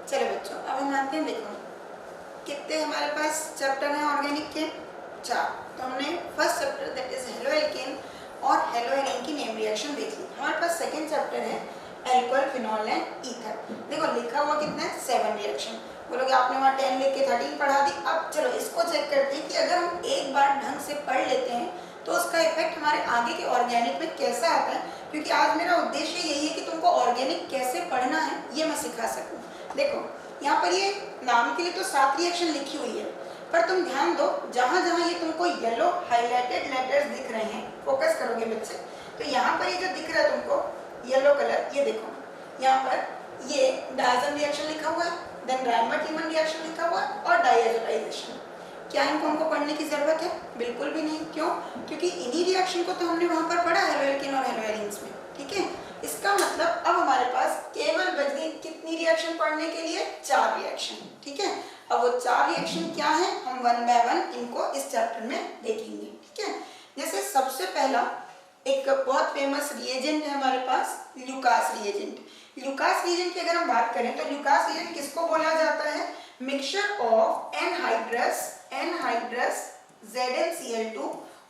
चलो बच्चों, अब हम आते हैं, देखो कितने हमारे पास चैप्टर हैं ऑर्गेनिक के, 4। तो हमने first chapter that is halo alkane और हेलो एरीन की नेम रिएक्शन देख ली। हमारे पास सेकंड चैप्टर है एल्कोहल, फिनॉल एंड ईथर। देखो लिखा हुआ कितना है, 7 रिएक्शन। बोलोगे आपने वहाँ 10 लिख के 13 पढ़ा दी। अब चलो इसको चेक करते हैं कि अगर हम एक बार ढंग से पढ़ लेते हैं तो उसका इफेक्ट हमारे आगे के ऑर्गेनिक में कैसा आता है। क्योंकि आज मेरा उद्देश्य यही है कि तुमको ऑर्गेनिक कैसे पढ़ना है ये मैं सिखा सकूँ। देखो यहाँ पर ये नाम के लिए तो 7 रिएक्शन लिखी हुई है, पर तुम ध्यान दो, जहां जहां ये तुमको येलो हाइलाइटेड लेटर्स दिख रहे हैं, फोकस करोगे बच्चे, तो यहाँ पर ये जो दिख रहा है तुमको येलो कलर, ये देखो यहाँ पर ये डायजन रिएक्शन लिखा हुआ है, देन रायमर्ट-ईमन रिएक्शन लिखा हुआ है और डायएजोटाइजेशन। क्या इनको हमको पढ़ने की जरूरत है? बिल्कुल भी नहीं। क्यों? क्योंकि इन्हीं रिएक्शन को तो हमने वहां पर पढ़ा हेलो एल्केन और हेलो एरीन्स में। ठीक है, इसका मतलब अब हमारे पास केवल बच गई कितनी रिएक्शन पढ़ने के लिए? 4 रिएक्शन। ठीक है, अब वो 4 रिएक्शन क्या है, हम वन बाय वन इनको इस चैप्टर में देखेंगे। ठीक है, जैसे सबसे पहला एक बहुत फेमस रिएजेंट है हमारे पास, ल्यूकास रिएजेंट। ल्यूकास रिएजेंट की अगर हम बात करें तो ल्यूकास रिएजेंट किसको बोला जाता है? मिक्सचर ऑफ एनहाइड्रस ZnCl2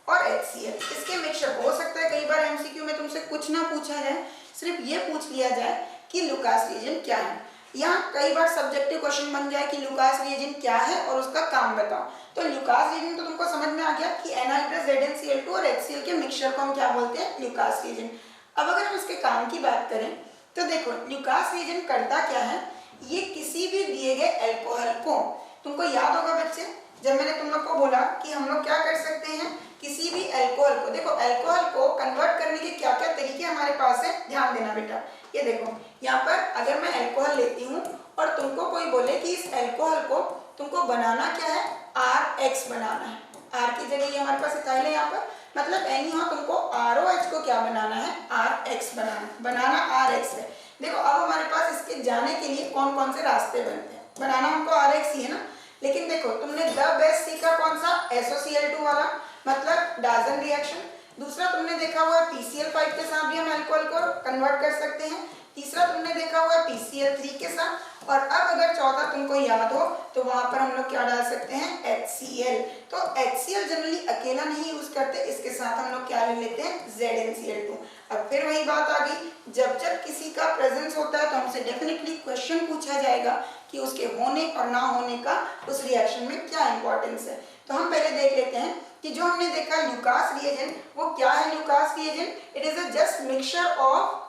और HCl। इसके मिक्सचर हो सकता है कई बार एमसीक्यू में तुमसे कुछ ना पूछा जाए, सिर्फ ये पूछ लिया जाए कि ल्यूकास रिएजेंट क्या है। यहाँ कई बार सब्जेक्टिव क्वेश्चन बन जाए कि ल्यूकास रिएजेंट क्या है और उसका काम बताओ। तो ल्यूकास रिएजेंट तो तुमको समझ में आ गया कि एनहाइड्रस ZnCl2 और HCl के मिक्सचर को हम क्या बोलते हैं? Lucas reagent. अब अगर हम इसके काम की बात करें तो देखो ल्यूकास रिएजेंट करता क्या है, ये किसी भी दिए गए अल्कोहल को, तुमको याद होगा बच्चे जब मैंने तुम लोग को बोला कि हम लोग क्या कर सकते हैं, किसी भी अल्कोहल को, देखो अल्कोहल को कन्वर्ट करने के क्या क्या तरीके हमारे पास है, ध्यान देना बेटा। ये देखो यहाँ पर अगर मैं अल्कोहल लेती हूँ और तुमको कोई बोले कि इस अल्कोहल को तुमको बनाना क्या है, RH बनाना है। R की जगह ये हमारे पास इथाइल है यहाँ पर, मतलब एनी हो तुमको ROH को क्या बनाना है, RH बनाना RH है। देखो अब हमारे पास इसके जाने के लिए कौन कौन से रास्ते बनते हैं, बनाना हमको RH ही है ना, लेकिन देखो तुमने द बेस्ट सीखा कौन सा, SOCl2 वाला, मतलब डायजन रिएक्शन। दूसरा तुमने देखा हुआ है PCl5 के साथ भी हम अल्कोहल को कन्वर्ट कर सकते हैं। तीसरा तुमने देखा हुआ है PCl3 के साथ, और अब अगर चौथा तुमको याद हो तो वहां पर हम लोग क्या डाल सकते हैं, HCl। तो HCl जनरली अकेला नहीं यूज करते, इसके साथ हम लोग क्या ले लेते हैं, ZnCl2। अब फिर वही बात आ गई, जब जब किसी का प्रेजेंस होता है तो हमसे डेफिनेटली क्वेश्चन पूछा जाएगा कि उसके होने और ना होने का उस रिएक्शन में क्या इंपॉर्टेंस है। तो हम पहले देख लेते हैं कि जो हमने देखा ल्यूकास रिएजेंट, वो क्या है Lucas reagent? It is a just mixture of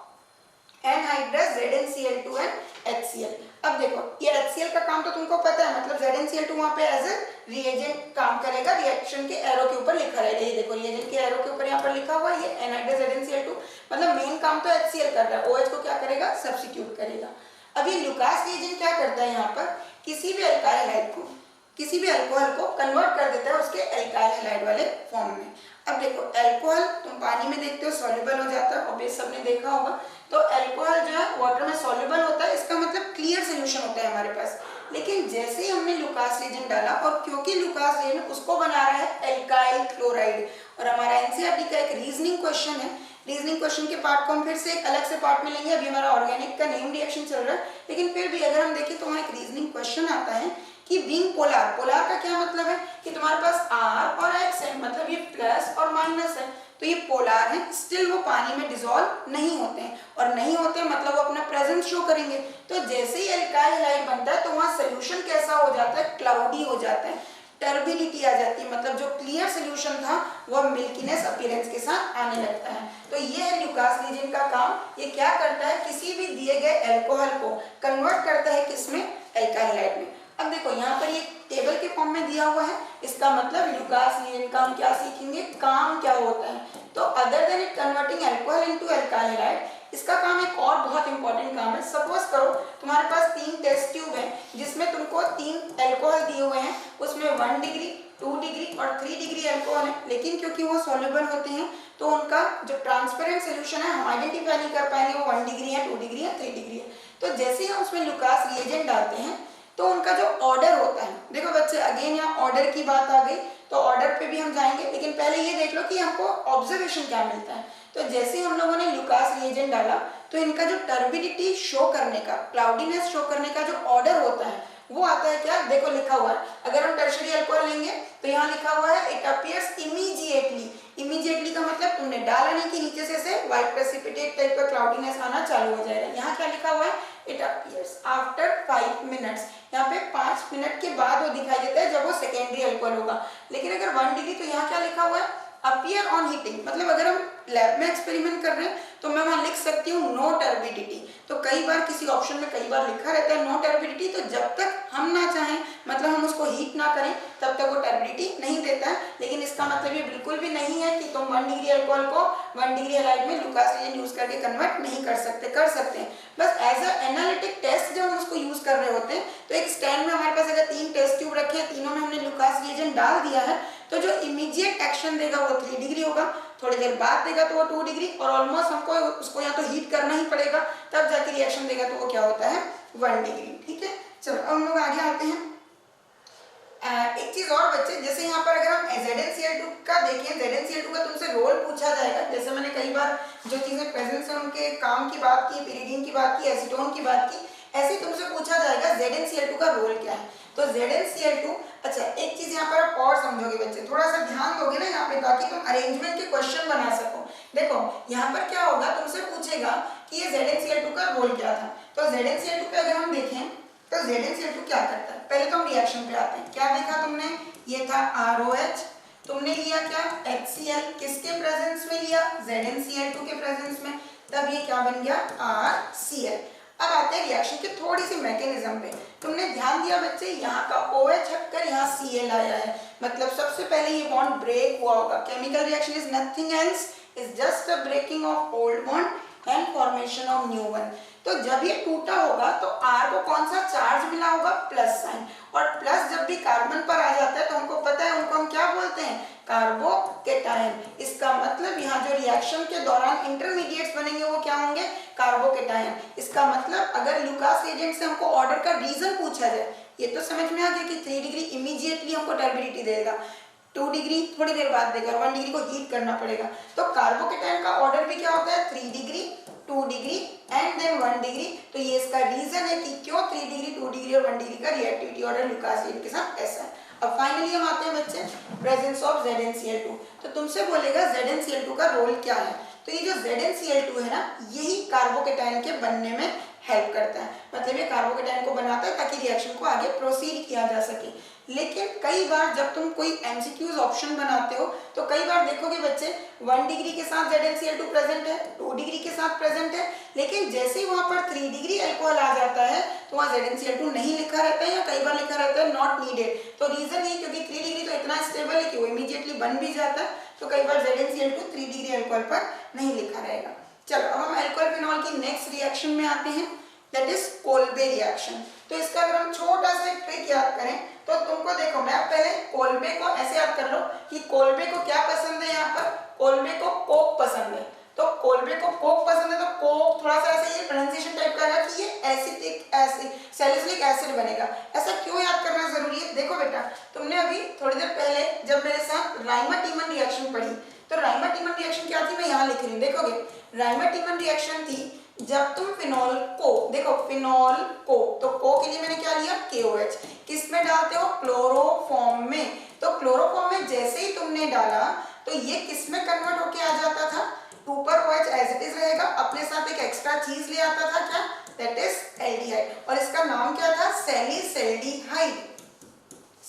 anhydrous ZnCl2 and HCl। अब देखो ये HCl का काम तो तुमको पता है, मतलब ZnCl2 वहां पे एज ए रिएजेंट काम करेगा, रिएक्शन के एरो के ऊपर लिखा रहेगा। ये देखो रिएजेंट के एरो के ऊपर यहाँ पर लिखा हुआ है ये एनहाइड्रस ZnCl2, मतलब मेन काम तो HCl कर रहा है, OH को क्या करेगा, सब्स्टिट्यूट करेगा। अब ये ल्यूकास रिएजेंट क्या करता है, यहाँ पर किसी भी अल्काइल हैलाइड को, किसी भी अल्कोहल को कन्वर्ट कर देता है उसके अल्काइल हैलाइड वाले फॉर्म में। अब देखो अल्कोहल तुम पानी में देखते हो सॉल्युबल हो जाता है, ऑब्वियस सबने देखा होगा। तो अल्कोहल जो है वाटर में सॉल्युबल होता है, इसका मतलब क्लियर सोल्यूशन होता है हमारे पास। लेकिन जैसे ही हमने ल्यूकास रिएजेंट डाला, और क्योंकि ल्यूकास रिएजेंट उसको बना रहा है अल्काइल क्लोराइड, और हमारा एनसीईआरटी का एक रीजनिंग क्वेश्चन है, रीजनिंग क्वेश्चन के पार्ट को हम फिर से एक अलग से पार्ट में लेंगे, अभी हमारा ऑर्गेनिक का नेम रिएक्शन चल रहा है। लेकिन फिर भी अगर हम देखें तो वहाँ एक रीजनिंग क्वेश्चन आता है कि बीइंग पोलर, पोलर का क्या मतलब है कि तुम्हारे पास R और X है, मतलब ये प्लस और माइनस है, तो ये पोलर है, स्टिल वो पानी में डिसॉल्व नहीं होते हैं, और नहीं होते मतलब वो अपना प्रेजेंस शो करेंगे। तो जैसे ही अल्काइल हैलाइड बनता है तो वहाँ सोल्यूशन कैसा हो जाता है, क्लाउडी हो जाता है, टर्बिडिटी आ जाती है, मतलब जो क्लियर सोल्यूशन था वह मिल्कीनेस अपीयरेंस के साथ आने लगता है। तो ये है ल्यूकास रिएजेंट का काम। ये क्या करता है, किसी भी दिए गए अल्कोहल को कन्वर्ट करता है किसमें, अल्काइल हैलाइड में। अब देखो यहाँ पर ये टेबल के फॉर्म में दिया हुआ है, इसका मतलब ल्यूकास रिएजेंट का हम क्या सीखेंगे, काम क्या होता है। तो other than it converting alcohol into alkyl halide, इसका काम एक और बहुत इंपॉर्टेंट काम है। सपोज करो तुम्हारे पास 3 टेस्ट ट्यूब है जिसमें तुमको 3 अल्कोहल दिए हुए हैं, उसमें 1 डिग्री 2 डिग्री और 3 डिग्री अल्कोहल है, लेकिन क्योंकि वो सॉल्युबल होते हैं तो उनका जो ट्रांसपेरेंट सोल्यूशन है हम आइडेंटिफाई नहीं कर पाएंगे वो 1 डिग्री है, 2 डिग्री है, 3 डिग्री है। तो जैसे ही हम उसमें ल्यूकास रिएजेंट डालते हैं तो उनका जो ऑर्डर होता है, देखो बच्चे अगेन यहाँ ऑर्डर की बात आ गई, तो ऑर्डर पे भी हम जाएंगे, लेकिन पहले ये देख लो कि हमको ऑब्जर्वेशन क्या मिलता है। तो जैसे हम लोगों ने लुकास रिएजेंट डाला तो इनका जो टर्बिडिटी शो करने का, क्लाउडीनेस शो करने का जो ऑर्डर होता है वो आता है क्या, देखो लिखा हुआ है। अगर हम टर्शियरी अल्कोहल लेंगे तो यहाँ लिखा हुआ है इट अपीयर्स इमीडिएटली। इमीडिएटली का मतलब तुमने डाला नहीं कि नीचे से व्हाइट प्रेसिपिटेट टाइप का क्लाउडीनेस आना चालू हो जाएगा। यहाँ क्या लिखा हुआ है, इट अपीयर्स आफ्टर 5 मिनट्स। यहाँ पे 5 मिनट के बाद वो दिखाई देता है जब वो सेकेंडरी अल्कोहल होगा। लेकिन अगर 1 डिग्री तो यहाँ क्या लिखा हुआ है, अपीयर ऑन हीटिंग। मतलब अगर हम लैब में एक्सपेरिमेंट कर रहे हैं तो मैं वहां लिख सकती हूँ नो टर्बिडिटी। तो कई बार किसी ऑप्शन में कई बार लिखा रहता है नो टर्बिडिटी, तो जब तक हम ना चाहें, मतलब हम उसको हीट ना करें, तब तक वो टर्बिडिटी नहीं देता है। लेकिन इसका मतलब ये बिल्कुल भी नहीं है कि तुम 1 डिग्री अल्कोहल को 1 डिग्री हैलाइड में लुकास रिएजेंट यूज करके कन्वर्ट नहीं कर सकते, कर सकते हैं। बस एज अ एनालिटिक टेस्ट जब हम उसको यूज कर रहे होते हैं तो एक स्टैंड में हमारे पास अगर 3 टेस्ट ट्यूब रखे हैं, तीनों में हमने लुकास रिएजेंट डाल दिया है, तो जो इमीडिएट एक्शन देगा वो 3 डिग्री होगा, थोड़ी देर बाद देगा तो वो 2 डिग्री, और ऑलमोस्ट हमको उसको या तो हीट करना ही पड़ेगा तब जाके रिएक्शन देगा, तो वो क्या होता है 1 डिग्री। ठीक है, चलो अब हम लोग आगे आते हैं। एक चीज और बच्चे, जैसे यहाँ पर अगर हम ZnCl2 का देखें, ZnCl2 का तुमसे रोल पूछा जाएगा। जैसे मैंने कई बार जो चीजें प्रेजेंस है उनके काम की बात की, पिरिडीन की बात की, एसीटोन की बात की, ऐसे ही तुमसे पूछा जाएगा ZnCl2 का रोल क्या है। तो ZnCl2, अच्छा एक चीज यहाँ पर आप और समझोगे बच्चे, थोड़ा सा ध्यान दोगे ना यहाँ पे, ताकि तुम अरेंजमेंट के क्वेश्चन बना सको। देखो यहाँ पर क्या होगा, तुमसे पूछेगा कि ये ZnCl2 का रोल क्या था। तो ZnCl2 पे अगर हम देखें तो ZnCl2 क्या करता है, पहले तो हम रिएक्शन पे आते हैं। क्या देखा तुमने, ये था ROH, तुमने लिया क्या HCl, किसके प्रेजेंस में लिया, ZnCl2 के प्रेजेंस में, तब ये क्या बन गया RCl। अब आते हैं रिएक्शन की थोड़ी सी मैकेनिज्म पे। तुमने ध्यान दिया बच्चे, यहाँ का OH हटकर यहाँ Cl आया है, मतलब सबसे पहले ये बॉन्ड ब्रेक हुआ होगा। Chemical reaction is nothing else, is just a breaking of old bond and formation of new one. तो जब ये टूटा होगा तो R को कौन सा चार्ज मिला होगा, प्लस साइन, और प्लस जब भी कार्बन पर आ जाता है तो हमको पता है उनको हम क्या बोलते हैं, कार्बोकेटायन। इसका मतलब यहाँ जो रिएक्शन के दौरान इंटरमीडिएट्स बनेंगे वो क्या होंगे, कार्बोकेटायन। इसका मतलब अगर लुकास रिएजेंट से हमको ऑर्डर का रीजन पूछा जाए, ये तो समझ में आ गया कि 3 डिग्री इमीडिएटली हमको टर्बिडिटी देगा, 2 डिग्री थोड़ी देर बाद देगा, और 1 डिग्री को हीट करना पड़ेगा। तो कार्बोकेटायन का ऑर्डर भी क्या होता है, 3 degree, 2 degree and then 1 degree. तो ये इसका रीजन है कि क्यों 3 डिग्री, 2 डिग्री और 1 डिग्री का रिएक्टिविटी ऑर्डर लुकास रिएजेंट के साथ ऐसा है। अब फाइनली हम आते हैं बच्चे प्रेजेंस ऑफ ZnCl2। तो तुमसे बोलेगा ZnCl2 का रोल क्या है। तो ये जो ZnCl2 है ना, यही कार्बोकेटायन के बनने में हेल्प करता है, मतलब ये कार्बोकेटायन को बनाता है ताकि रिएक्शन को आगे प्रोसीड किया जा सके। लेकिन कई बार जब तुम कोई MCQs ऑप्शन बनाते हो तो कई बार देखोगे बच्चे 1 डिग्री के साथ ZnCl2 प्रेजेंट है, 2 डिग्री के साथ प्रेजेंट है, लेकिन जैसे ही वहां पर 3 डिग्री अल्कोहल आ जाता है तो वहां ZnCl2 नहीं लिखा रहता है, या कई बार लिखा रहता है नॉट नीडेड। तो रीजन ये क्योंकि 3 डिग्री तो इतना स्टेबल है कि वो इमीडिएटली बन भी जाता है, तो कई बार ZnCl2 3 डिग्री अल्कोहल पर नहीं लिखा रहेगा। चलो अब हम अल्कोहल फिनॉल की नेक्स्ट रिएक्शन में आते हैं, दैट इज कोल्बे रिएक्शन। तो इसका अगर हम छोटा सा एक ट्रिक याद करें तो तुमको देखो, मैं पहले कोल्बे को ऐसे याद कर लो कि कोल्बे को क्या पसंद है, यहाँ पर कोल्बे को कोक पसंद है। तो कोल्बे को कोक पसंद है तो कोक थोड़ा सा ऐसे ये प्रोनाउंसिएशन टाइप का है कि ये एसिटिक एसिड, सैलिसिलिक एसिड बनेगा। ऐसा क्यों याद करना जरूरी है, देखो बेटा तुमने अभी थोड़ी देर पहले जब मेरे साथ राइमा-टीमन रिएक्शन पढ़ी, तो राइमा-टीमन रिएक्शन क्या थी, मैं यहाँ लिख रही हूँ, देखोगे राइमा-टीमन रिएक्शन थी जब तुम फिनॉल को, देखो फिनॉल को, तो को के लिए मैंने क्या लिया KOH, किस में डालते हो, क्लोरोफॉर्म में। तो क्लोरोफॉर्म में जैसे ही तुमने डाला तो ये किस में कन्वर्ट होके आ जाता था, ऊपर OH एज इट इज रहेगा, अपने साथ एक एक्स्ट्रा चीज ले आता था क्या, दैट इज एल्डिहाइड, और इसका नाम क्या था, सैलिसैल्डिहाइड,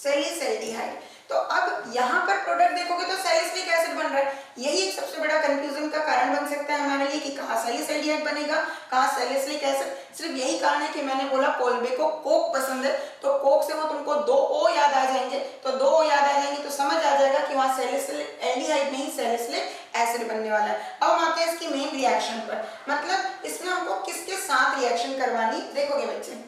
सैलिसैल्डिहाइड। तो अब यहाँ पर प्रोडक्ट देखोगे तो सैलिसिलिक एसिड बन रहा है। यही एक सबसे बड़ा कंफ्यूजन का कारण बन सकता है हमारे लिए कि कहाँ सैलिसैल्डिहाइड बनेगा, कहाँ सैलिसिलिक एसिड। सिर्फ यही कारण है कि मैंने बोला कोल्बे को कोक पसंद है, तो कोक से वो तुमको 2 O याद आ जाएंगे, तो 2 O याद आ जाएंगे तो समझ आ जाएगा कि वहाँ सैलिसिलिक एल्डिहाइड नहीं सैलिसिलिक एसिड बनने वाला है। अब हम आते हैं इसकी मेन रिएक्शन पर, मतलब इसमें हमको किसके साथ रिएक्शन करवानी, देखोगे बच्चे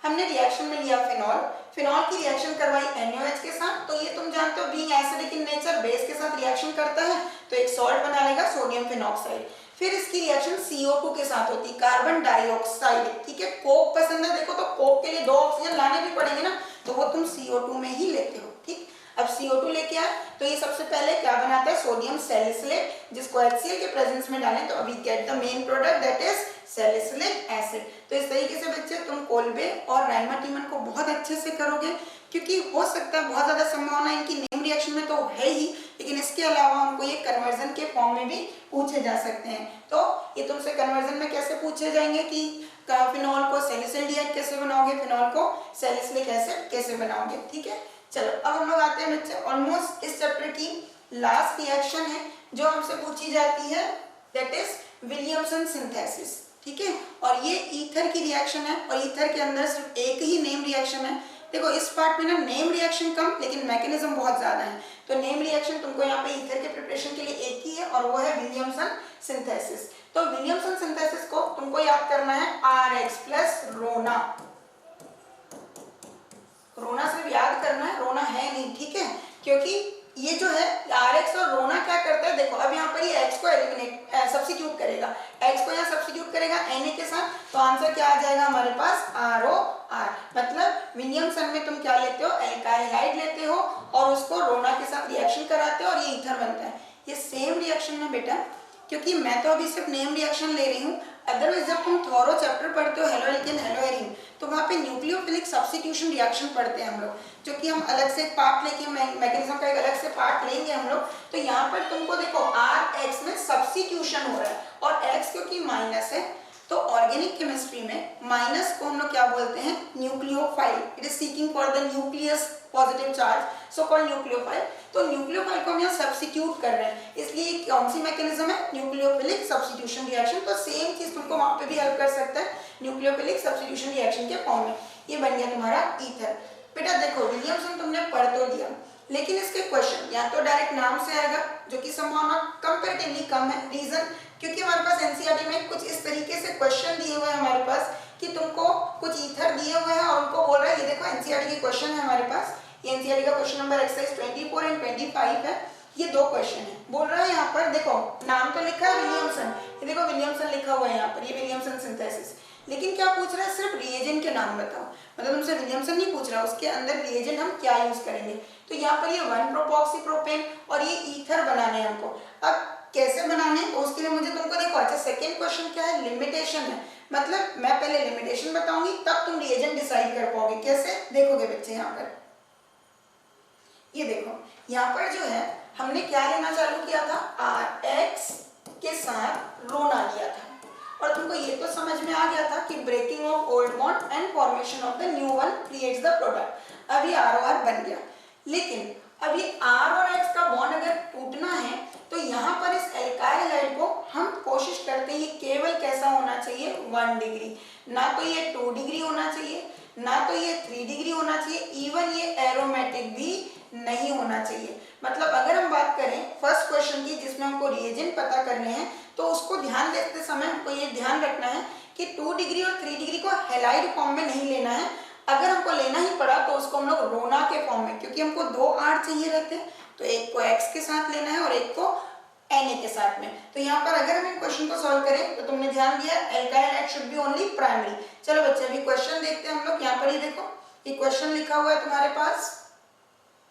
हमने रिएक्शन में लिया फिनॉल, फिनॉल की रिएक्शन करवाई NaOH के साथ, तो ये तुम जानते हो being acidic in nature base के साथ रिएक्शन करता है तो एक सॉल्ट बना लेगा सोडियम फिनॉक्साइड। फिर इसकी रिएक्शन CO2 के साथ होती है, कार्बन डाइऑक्साइड, ठीक है। कोक पसंद है, देखो तो कोक के लिए 2 ऑक्सीजन लाने भी पड़ेंगे ना, तो वो तुम CO2 में ही लेते हो, ठीक। अब CO2 लेके आए तो ये सबसे पहले क्या बनाता है, सोडियम सैलिसिलेट, जिसको HCl के प्रेजेंस में डालें तो अभी get the main product that is salicylic acid. तो इस तरीके से बच्चे तुम कोल्बे और राइमाटिमन को बहुत अच्छे से करोगे, क्योंकि हो सकता है बहुत ज्यादा संभावना इनकी नेम रिएक्शन में तो है ही, लेकिन इसके अलावा हमको ये कन्वर्जन के फॉर्म में भी पूछे जा सकते हैं। तो ये तुमसे कन्वर्जन में कैसे पूछे जाएंगे कि फिनॉल को सैलिसिल्डिहाइड कैसे बनाओगे, फिनॉल को सैलिसिलिक एसिड कैसे बनाओगे। ठीक है, चलो अब हम लोग आते हैं बच्चे ऑलमोस्ट इस चैप्टर की लास्ट रिएक्शन है जो हमसे पूछी जाती है, दैट इज विलियमसन सिंथेसिस। ठीक है, और ये ईथर की रिएक्शन है और ईथर के अंदर सिर्फ एक ही नेम रिएक्शन है। देखो इस पार्ट में ना नेम रिएक्शन कम लेकिन मैकेनिज्म बहुत ज्यादा है, तो नेम रिएक्शन तुमको यहाँ पे ईथर के प्रिपरेशन के लिए एक ही है और वो है विलियमसन सिंथेसिस। तो विलियमसन सिंथेसिस को तुमको याद करना है RH प्लस रोना। रोना सिर्फ याद करना है, रोना है नहीं, ठीक है, क्योंकि ये जो है RH और रोना क्या करता है, देखो अब यहाँ पर ये X को एलिमिनेट सब्स्टिट्यूट करेगा, X को यहाँ सब्स्टिट्यूट करेगा Na के साथ, तो आंसर क्या आ जाएगा हमारे पास ROR। मतलब विलियमसन में तुम क्या लेते हो, एल्काइल हाइड लेते हो और उसको रोना के साथ रिएक्शन कराते हो और ये ईथर बनता है। ये सेम रिएक्शन है बेटा, क्योंकि मैं तो अभी सिर्फ नेम रिएक्शन ले रही हूँ, अदरवाइज जब तुम थोरो चैप्टर पढ़ते हो हेलो एल्केन हेलो एरीन तो वहाँ पे न्यूक्लियोफिलिक सब्स्टिट्यूशन रिएक्शन पढ़ते हैं हम लोग, जो कि हम अलग से पार्ट लेके मैकेनिज्म का एक अलग से पार्ट लेंगे हम लोग। तो यहाँ पर तुमको देखो RH में सब्स्टिट्यूशन हो रहा है और X क्योंकि माइनस है तो ऑर्गेनिक केमिस्ट्री में माइनस को हम लोग क्या बोलते हैं, nucleophile. It is seeking for the nucleus positive charge, so called nucleophile. तो न्यूक्लियोफाइल को हम यहाँ सब्स्टिट्यूट कर रहे हैं, इसलिए कौन सी मैकेनिज्म है, न्यूक्लियोफिलिक सब्स्टिट्यूशन रिएक्शन। तो सेम चीज तुमको वहां पे भी हेल्प कर सकता है न्यूक्लियोफिलिक सब्स्टिट्यूशन रिएक्शन के फॉर्म में। ये बन गया तुम्हारा ईथर। बेटा देखो विलियमसन तुमने पढ़ तो लिया, लेकिन इसके क्वेश्चन या तो डायरेक्ट नाम से आएगा जो कि संभावना कंपैरेटिवली कम है। रीजन क्योंकि हमारे पास एनसीईआरटी में कुछ इस तरीके से क्वेश्चन दिए हुए हैं हमारे पास कि तुमको कुछ ईथर दिए हुए हैं और उनको बोल रहा है, ये देखो एनसीईआरटी के क्वेश्चन है हमारे पास, ये एनसीईआरटी का क्वेश्चन नंबर एक्सरसाइज 24 एंड 25 है। ये दो क्वेश्चन है, बोल रहा है यहाँ पर देखो नाम तो लिखा है विलियमसन, ये देखो विलियमसन लिखा हुआ है यहाँ पर, ये विलियमसन सिंथेसिस, लेकिन क्या पूछ रहा है, सिर्फ रिएजेंट के नाम बताओ। मतलब तुमसे विलियमसन नहीं पूछ रहा, उसके अंदर रिएजेंट हम क्या यूज करेंगे। तो यहाँ पर ये 1-प्रोपॉक्सीप्रोपेन और ये ईथर बनाने हैं हमको। अब कैसे बनाने हैं, उसके लिए मुझे तुमको देखो, अच्छा सेकंड क्वेश्चन क्या है, लिमिटेशन है। मतलब मैं पहले लिमिटेशन बताऊंगी तब तुम रिएजेंट डिसाइड कर पाओगे। कैसे देखोगे बच्चे, यहाँ पर ये देखो, यहाँ पर जो है हमने क्या लेना चालू किया था, RH के साथ रोना लिया था और तुमको ये तो समझ में आ गया था कि breaking of old bond and formation of the new one creates the product. अब ये ROR बन गया, लेकिन अब ये R और X का बॉन्ड अगर टूटना है तो यहाँ पर इस एल्काइल हाइड को हम कोशिश करते हैं ये केवल कैसा होना चाहिए, 1 डिग्री, ना तो ये 2 डिग्री होना चाहिए, ना तो ये 3 डिग्री होना चाहिए, इवन ये एरोमेटिक भी नहीं होना चाहिए। मतलब अगर हम बात करें फर्स्ट क्वेश्चन की जिसमें हमको रिएजेंट पता करने हैं, तो उसको ध्यान देते समय हमको ये ध्यान रखना है कि 2 डिग्री और 3 डिग्री को हैलाइड फॉर्म में नहीं लेना है। अगर हमको लेना ही पड़ा तो उसको हम लोग रोना के फॉर्म में, क्योंकि हमको 2 R चाहिए रहते हैं, तो एक को X के साथ लेना है और एक को Na के साथ में। तो यहाँ पर अगर हम इन क्वेश्चन को सॉल्व करें तो तुमने ध्यान दिया alkyl hide should be only primary. चलो बच्चे अभी क्वेश्चन देखते हैं हम लोग। यहाँ पर ये देखो, ये क्वेश्चन लिखा हुआ है तुम्हारे पास,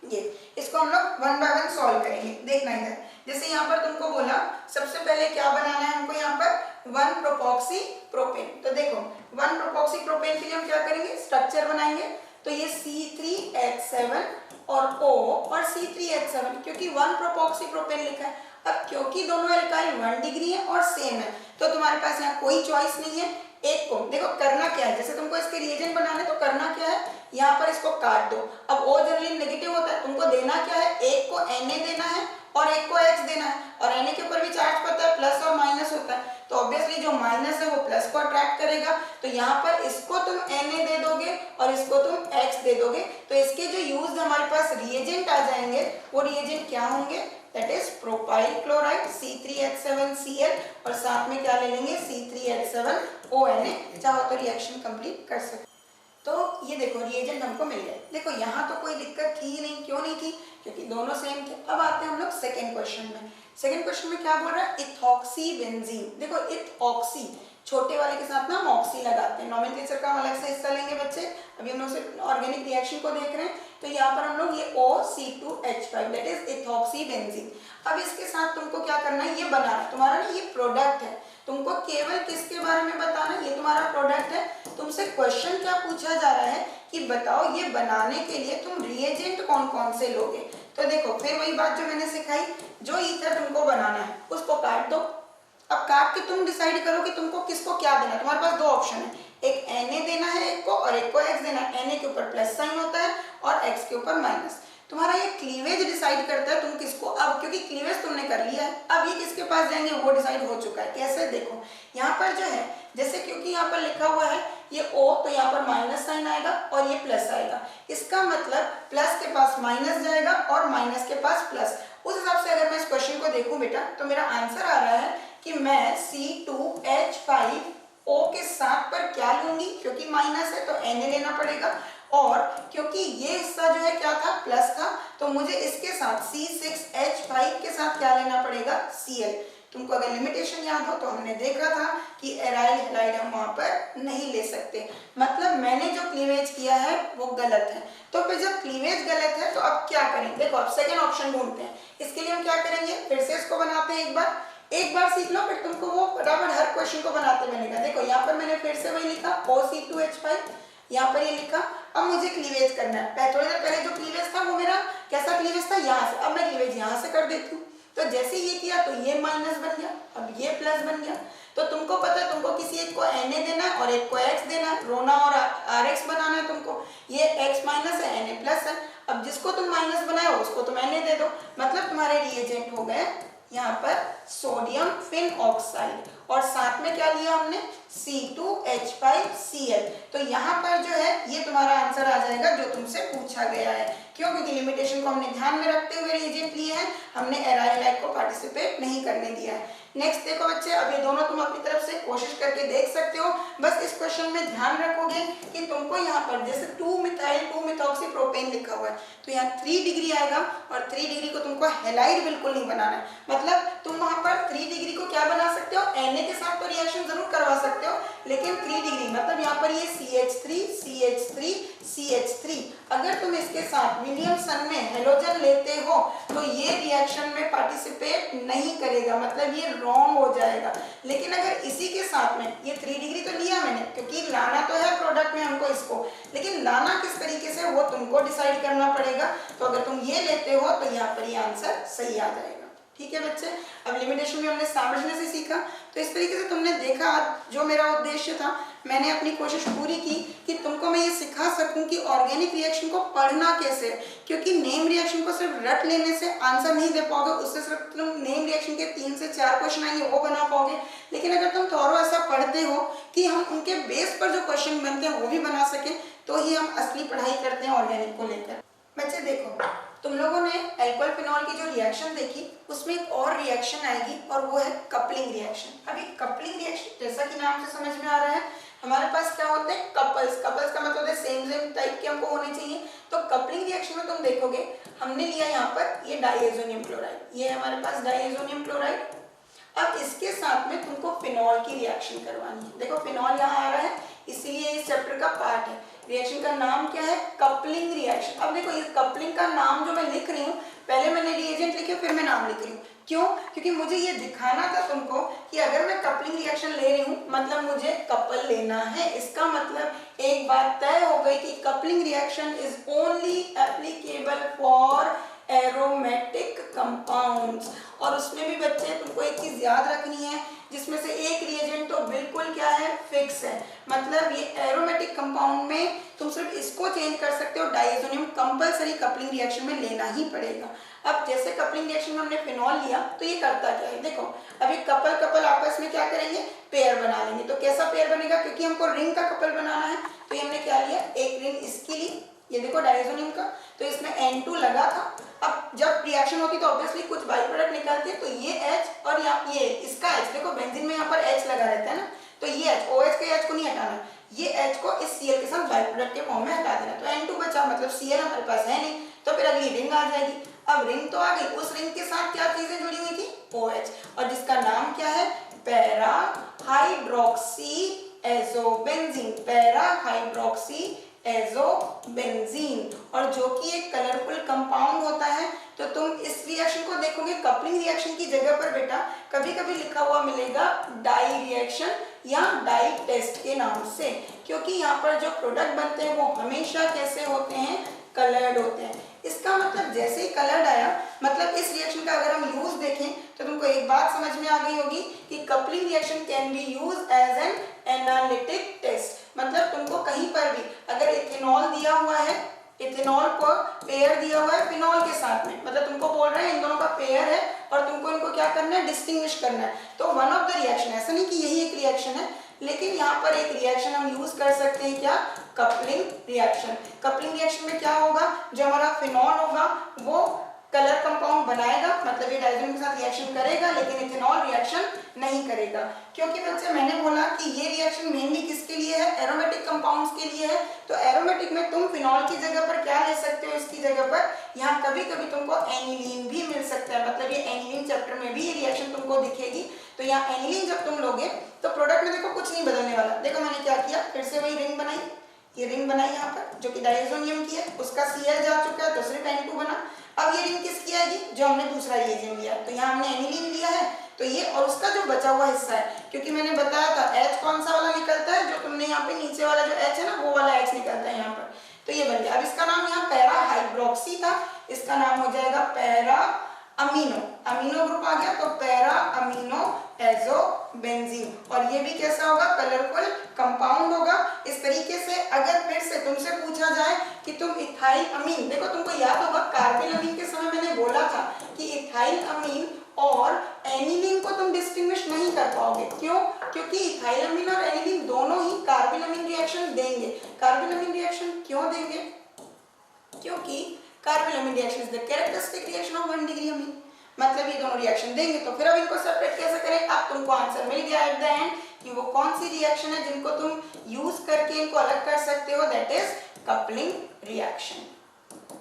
ये इसको हम लोग 1 बाय 1 सॉल्व करेंगे। देखना इधर, जैसे यहाँ पर तुमको बोला सबसे पहले क्या बनाना है हमको, यहाँ पर 1-प्रोपॉक्सीप्रोपेन। तो देखो 1-प्रोपॉक्सीप्रोपेन के लिए हम क्या करेंगे, स्ट्रक्चर बनाएंगे। तो ये C3H7 और O और C3H7, क्योंकि 1-प्रोपॉक्सीप्रोपेन लिखा है। अब क्योंकि दोनों एल्काइल 1 डिग्री है और सेम है, तो तुम्हारे पास यहाँ कोई चॉइस नहीं है। एक को देखो करना क्या है, जैसे तुमको इसके रिएजेंट बनाने तो करना क्या है, यहाँ पर इसको काट दो। अब O जनरली नेगेटिव होता है, तुमको देना क्या है, एक को Na देना है और एक को X देना है, और Na के ऊपर भी चार्ज पता है प्लस और माइनस होता है, तो ऑब्वियसली जो माइनस है वो प्लस को अट्रैक्ट करेगा। तो यहाँ पर इसको तुम Na दे दोगे और इसको तुम X दे दोगे, तो इसके जो यूज हमारे पास रिएजेंट आ जाएंगे वो रिएजेंट क्या होंगे, that is propyl chloride C3H7Cl और साथ में क्या ले लेंगे C3H7ONa। चाहो तो रिएक्शन कंप्लीट कर सकते। तो ये देखो रिएजेंट हमको मिल गए। देखो यहाँ तो कोई दिक्कत थी ही नहीं, क्यों नहीं थी, क्योंकि दोनों सेम थे। अब आते हैं हम लोग सेकंड क्वेश्चन में। सेकंड क्वेश्चन में क्या बोल रहा है, इथॉक्सी बेंजीन। देखो इथऑक्सी छोटे वाले के साथ ना हम ऑक्सी लगाते हैं, नोमेनक्लेचर का हम अलग से हिस्सा लेंगे बच्चे। अभी हम लोग सिर्फ ऑर्गेनिक रिएक्शन को देख रहे हैं। तो यहाँ पर हम लोग ये OC2H5 that is ethoxy benzene. अब इसके साथ तुमको क्या करना है, ये बनाना तुम्हारा ना ये प्रोडक्ट है, तुमको केवल किसके बारे में बताना, ये तुम्हारा प्रोडक्ट है। तुमसे क्वेश्चन क्या पूछा जा रहा है कि बताओ ये बनाने के लिए तुम रिएजेंट कौन कौन से लोगे। तो देखो फिर वही बात जो मैंने सिखाई, जो ईथर तुमको बनाना है उसको काट दो। अब काट के तुम डिसाइड करो कि तुमको किसको क्या देना। तुम्हारे पास दो ऑप्शन है, एक Na देना है एक को और एक को X देना है। Na के ऊपर प्लस साइन होता है और X के ऊपर माइनस। तुम्हारा ये क्लीवेज डिसाइड करता है तुम किसको, अब क्योंकि क्लीवेज तुमने कर लिया है, अब ये किसके पास जाएंगे वो डिसाइड हो चुका है। कैसे देखो यहाँ पर जो है, जैसे क्योंकि यहाँ पर लिखा हुआ है ये O, तो यहाँ पर माइनस साइन आएगा और ये प्लस आएगा। इसका मतलब प्लस के पास माइनस जाएगा और माइनस के पास प्लस। उस हिसाब से अगर मैं इस क्वेश्चन को देखूं बेटा, तो मेरा आंसर आ रहा है कि मैं C2H5O के साथ पर क्या लूंगी, क्योंकि माइनस है तो Na लेना पड़ेगा, और क्योंकि ये हिस्सा जो है क्या था, प्लस था, तो मुझे इसके साथ C6H5 के साथ क्या लेना पड़ेगा, Cl। तुमको अगर लिमिटेशन याद हो तो हमने देखा था कि एराइल हैलाइड हम वहां पर नहीं ले सकते, मतलब मैंने जो क्लीवेज किया है वो गलत है। तो फिर जब क्लीवेज गलत है तो अब क्या करें, देखो अब सेकेंड ऑप्शन ढूंढते हैं। इसके लिए हम क्या करेंगे, फिर से इसको बनाते हैं, एक बार सीख लो, फिर तुमको वो फटाफट हर क्वेश्चन को बनाते बनेगा। देखो यहाँ पर मैंने फिर से वही लिखा OC2H5, यहाँ पर ये लिखा। अब मुझे क्लीवेज करना है, थोड़ी देर पहले जो क्लीवेज था वो मेरा कैसा क्लीवेज था, यहाँ से। अब मैं क्लीवेज यहाँ से कर देती हूँ, तो जैसे ये किया तो ये माइनस बन गया, अब ये प्लस बन गया। तो तुमको पता है तुमको किसी एक को Na देना है और एक को X देना है, रोना और Rx बनाना है तुमको। ये X माइनस है, Na प्लस है। अब जिसको तुम माइनस बनाए उसको तुम Na दे दो, मतलब तुम्हारे रिएजेंट हो गए यहाँ पर सोडियम फिन ऑक्साइड, और साथ में क्या लिया हमने, C2H5Cl। तो यहाँ पर जो है ये तुम्हारा आंसर आ जाएगा जो तुमसे पूछा गया है। क्यों, क्योंकि लिमिटेशन को हमने ध्यान में रखते हुए रिएजेंट लिए हैं, हमने एराइल को पार्टिसिपेट नहीं करने दिया है। नेक्स्ट देखो बच्चे, अब ये दोनों तुम अपनी तरफ से कोशिश करके देख सकते हो। बस इस क्वेश्चन में ध्यान रखोगे कि तुमको यहाँ पर जैसे 2-मिथाइल 2-मिथॉक्सी-प्रोपेन लिखा हुआ है, तो यहाँ 3 डिग्री आएगा, और 3 डिग्री को तुमको हैलाइड बिल्कुल नहीं बनाना है। मतलब तुम वहां पर 3 डिग्री को क्या बना सकते हो, Na के साथ तो रिएक्शन जरूर करवा सकते हो, लेकिन 3 डिग्री मतलब यहाँ पर ये CH3 CH3 CH3, अगर तुम इसके साथ विलियमसन में हेलोजन लेते हो तो ये रिएक्शन में पार्टिसिपेट नहीं करेगा, मतलब ये रॉन्ग हो जाएगा। लेकिन अगर इसी के साथ में ये 3 डिग्री तो लिया मैंने, क्योंकि लाना तो है प्रोडक्ट में हमको इसको, लेकिन लाना किस तरीके से वो तुमको डिसाइड करना पड़ेगा। तो अगर तुम ये लेते हो तो यहाँ पर ये आंसर सही आ जाएगा। ठीक है बच्चे, अब लिमिटेशन में हमने समझने से सीखा। तो इस तरीके से तुमने देखा, जो मेरा उद्देश्य था मैंने अपनी कोशिश पूरी की कि तुमको मैं ये सिखा सकूं कि ऑर्गेनिक रिएक्शन को पढ़ना कैसे, क्योंकि नेम रिएक्शन को सिर्फ रट लेने से आंसर नहीं दे पाओगे, उससे सिर्फ तुम नेम रिएक्शन के 3 से 4 क्वेश्चन आएंगे वो बना पाओगे। लेकिन अगर तुम थोड़ा ऐसा पढ़ते हो कि हम उनके बेस पर जो क्वेश्चन बनते हैं वो भी बना सकें, तो ही हम असली पढ़ाई करते हैं ऑर्गेनिक को लेकर। बच्चे देखो, तुम लोगों ने एल्कोहल फिनॉल की जो रिएक्शन देखी उसमें एक और रिएक्शन आएगी, और वो है कपलिंग रिएक्शन। अभी कपलिंग रिएक्शन जैसा कि नाम से समझ में आ रहा है, हमारे पास क्या होते हैं, कपल्स। कपल्स का मतलब है सेम टाइप के हमको होने चाहिए। तो कपलिंग रिएक्शन में तुम देखोगे हमने लिया यहाँ पर ये डाइएजोनियम क्लोराइड, ये हमारे पास डाइएजोनियम क्लोराइड। अब इसके साथ में तुमको फिनॉल की रिएक्शन करवानी है। देखो फिनॉल यहाँ आ रहा है, इसीलिए इस चैप्टर का पार्ट है। रिएक्शन का नाम क्या है, कपलिंग रिएक्शन। अब देखो इस कपलिंग का नाम जो मैं लिख रही हूँ, पहले मैंने रिएजेंट लिखे फिर मैं नाम लिख रही हूँ। क्यों, क्योंकि मुझे ये दिखाना था तुमको कि अगर मैं कपलिंग रिएक्शन ले रही हूँ मतलब मुझे कपल लेना है। इसका मतलब एक बात तय हो गई कि coupling reaction is only applicable for aromatic compounds. और उसमें भी बच्चे तुमको एक चीज याद रखनी है, जिसमें से एक रिएजेंट तो बिल्कुल क्या है, फिक्स है। मतलब ये एरोमेटिक कंपाउंड में तुम सिर्फ इसको चेंज कर सकते हो, डाइएजोनियम कंपलसरी कपलिंग रिएक्शन में लेना ही पड़ेगा। अब जैसे कपलिंग रिएक्शन में हमने फिनॉल लिया तो ये करता क्या है, देखो अभी कपल कपल आपस में क्या करेंगे, पेयर बना लेंगे। तो कैसा पेयर बनेगा, क्योंकि हमको रिंग का कपल बनाना है, तो ये हमने क्या लिया, एक रिंग इसकी ली, ये देखो डाइएजोनियम का, तो इसमें N2 लगा था। अब जब रिएक्शन होती तो ऑब्वियसली कुछ बाई प्रोडक्ट निकलती है, तो ये H और ये इसका H, देखो बेंजीन में यहाँ पर H लगा रहता है ना, तो ये H, OH के H को नहीं हटाना, ये H को इस Cl के साथ बाई प्रोडक्ट के फॉर्म में हटा देना। तो N2 बचा, मतलब Cl हमारे पास है नहीं, तो फिर अगली रिंग आ जाएगी। अब रिंग तो आ गई, उस रिंग के साथ क्या चीजें जुड़ी हुई थी, OH, और जिसका नाम क्या है, para hydroxy azobenzene. Para hydroxy azobenzene, और जो कि एक कलरफुल कंपाउंड होता है। तो तुम इस रिएक्शन को देखोगे कपलिंग रिएक्शन की जगह पर बेटा कभी कभी लिखा हुआ मिलेगा डाई रिएक्शन या डाई टेस्ट के नाम से, क्योंकि यहाँ पर जो प्रोडक्ट बनते हैं वो हमेशा कैसे होते हैं, कलर्ड होते हैं। इसका मतलब जैसे ही कलर्ड आया, मतलब इस रिएक्शन का अगर हम यूज देखें तो तुमको एक बात समझ में आ गई होगी कि coupling reaction can be use as an analytic test. मतलब तुमको कहीं पर भी अगर इथेनॉल दिया हुआ है, इथेनॉल को पेयर दिया हुआ है फिनॉल के साथ में, मतलब तुमको बोल रहे हैं इन दोनों का पेयर है और तुमको इनको क्या करना है, डिस्टिंग्विश करना है। तो वन ऑफ द रिएक्शन, ऐसा नहीं कि यही एक रिएक्शन है, लेकिन यहाँ पर एक रिएक्शन हम यूज कर सकते हैं, क्या, कपलिंग रिएक्शन। कपलिंग रिएक्शन में क्या होगा, जो हमारा फिनॉल होगा वो कलर कंपाउंड बनाएगा, मतलब ये डायज़ोनियम के साथ रिएक्शन करेगा, लेकिन इथेनॉल रिएक्शन नहीं करेगा। क्योंकि बच्चे मैंने बोला कि ये रिएक्शन मेनली किसके लिए है, एरोमेटिक कंपाउंड्स के लिए है। तो एरोमेटिक में तुम फिनॉल की जगह पर क्या ले सकते हो, इसकी जगह पर यहाँ कभी कभी तुमको एनिलीन भी मिल सकता है, मतलब ये एनिलीन चैप्टर में भी ये रिएक्शन तुमको दिखेगी। तो यहाँ एनिलीन जब तुम लोगे तो प्रोडक्ट में देखो कुछ नहीं बदलने वाला। देखो मैंने क्या किया, फिर से वही रिंग बनाई, ये रिंग बनाई यहाँ पर जो कि डायज़ोनियम की है, उसका Cl जा चुका है तो सिर्फ N2 बना। अब ये रिंग किसकी आएगी, जो हमने दूसरा रिएजेंट लिया, तो यहाँ हमने एनिलीन लिया है, तो ये और उसका जो बचा हुआ हिस्सा है, क्योंकि मैंने बताया था H कौन सा वाला निकलता है, जो तुमने यहाँ पे नीचे वाला जो H है ना, वो वाला H निकलता है यहाँ पर, तो ये बन गया। अब इसका नाम यहाँ पैरा हाइड्रोक्सी था, इसका नाम हो जाएगा पैरा अमीनो, अमीनो ग्रुप आ गया, तो पैरा अमीनो एजोबेंजीन, और ये भी कैसा होगा, कलरफुल कंपाउंड होगा। इस तरीके से अगर फिर से तुमसे पूछा जाए कि तुम इथाइल अमीन, देखो तुमको याद होगा कार्बिल अमीन के समय मैंने बोला था कि इथाइल अमीन और एनिलीन को तुम डिस्टिंग्विश नहीं कर पाओगे। क्यों, क्योंकि इथाइल अमीन और एनिलीन दोनों ही कार्बिल अमीन रिएक्शन देंगे। कार्बिल अमीन रिएक्शन क्यों देंगे, क्योंकि carbylamine reaction is the characteristic reaction of 1 degree amine, मतलब ये दोनों रिएक्शन देंगे। तो फिर अब इनको सेपरेट कैसे करें, अब तुमको आंसर मिल गया एट द एंड कि वो कौन सी रिएक्शन है जिनको तुम यूज करके इनको अलग कर सकते हो, दैट इज कपलिंग रिएक्शन।